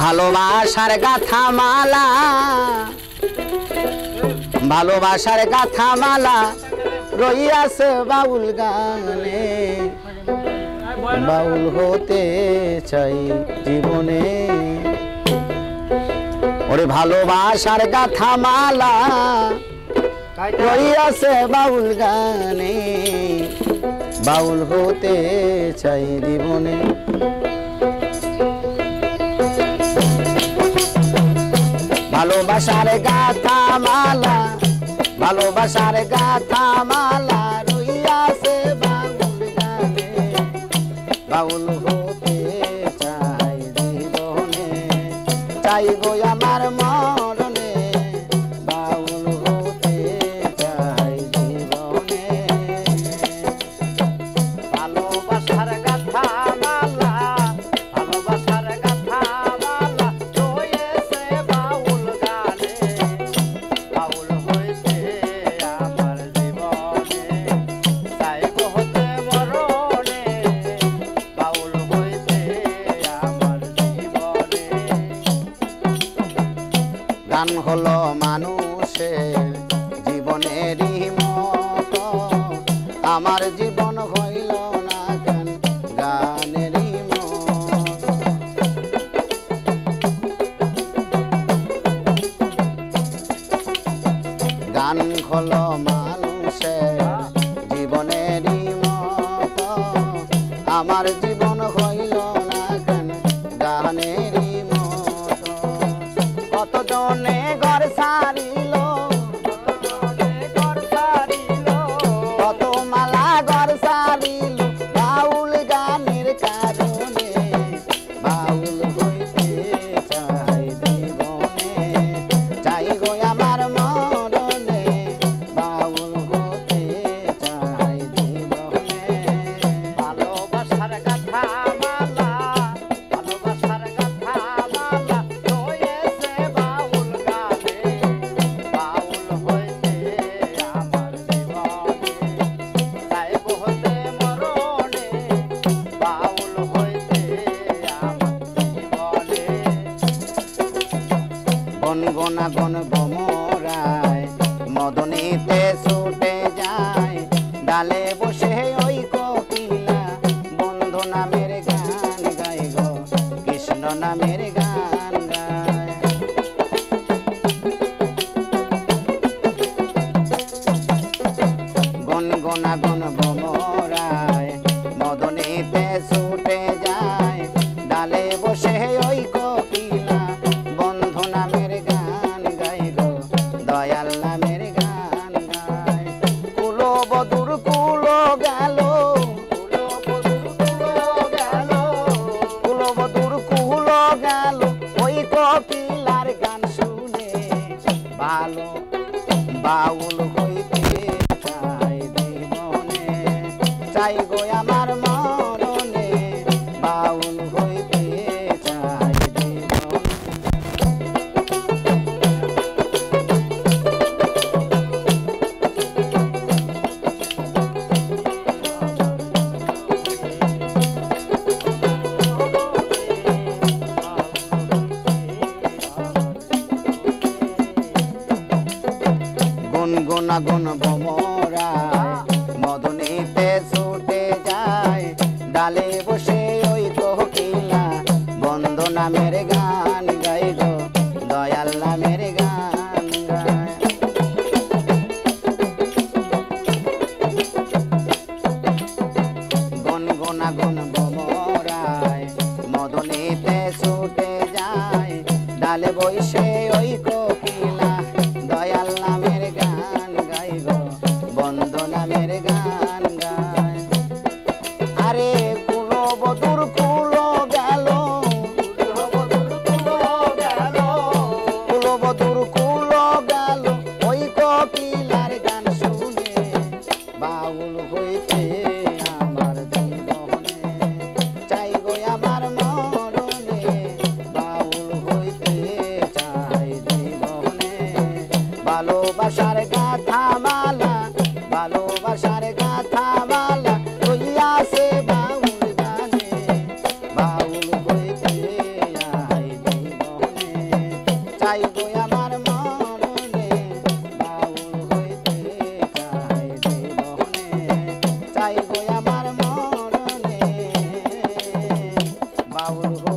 ভালোবাসার গাথা মালা ভালোবাসার গাথা মালা রইয়াছে বাউল গানে বাউল হতে চাই জীবনে ওরে ভালোবাসার গাথা মালা রইয়াছে বাউল গানে বাউল হতে চাই জীবনে ভালোবাসার গাথা মালা ভালোবাসার গাথা মালা রইয়াছে বাউল গানে বাউল হতে চাই জীবনে চাই গো আমার মরণে বাউল হতে চাই জীবনে ভালোবাসার গাথা মালা ভালোবাসার গাথা মালা রইয়াছে বাউল গানে বাউল হইতে আমার জীবনে চাই গো হতে মরণে বাউল হইতে আমার জীবনে গান হলো মানুষের জীবনেরই মতো আমার জীবন হইল না গান গানেরই মতো গান হলো মানুষের জীবনেরই মতো আমার জীবন হইল না গান গানেরই মতো কতজনে ঘর সারিল কত মালা ঘর সারিল বাউল গানের কারণে বাউল হইতে চাই জীবনে চাই গো আমার মরণে বাউল হতে চাই জীবনে ভালোবাসার গাথা মালা ভালোবাসার গাথা মালা রয়েছে বাউল গানে বাউল হইতে আমার জীবনে চাই গো হতে মরণে বাউল হইতে আমার জীবনে গনগনা গন ভমরায় মদনীতে ছুটে যায় ডালে বসে ওই কোকিলা বন্ধু নামের গান গায় গো কৃষ্ণ নামের গান গায় গনগনা গন ভমরায় মদনীতে ছুটে যায় ডালে বসে ওই কোকিলা বন্ধু নামের গান গায় গো দয়াল নামের গান গায় কুলো বধুর কুলো গেল কুলো বধুর কুলো গেল ওই কোকিলার গান শুনে ভালো বাউল হইতে চাই জীবনে চাই গো আমার মরণে বাউল হইতে চাই জীবনে গুনগুনা গুন ভমরা মদনীতে ছুটে যায় বাউল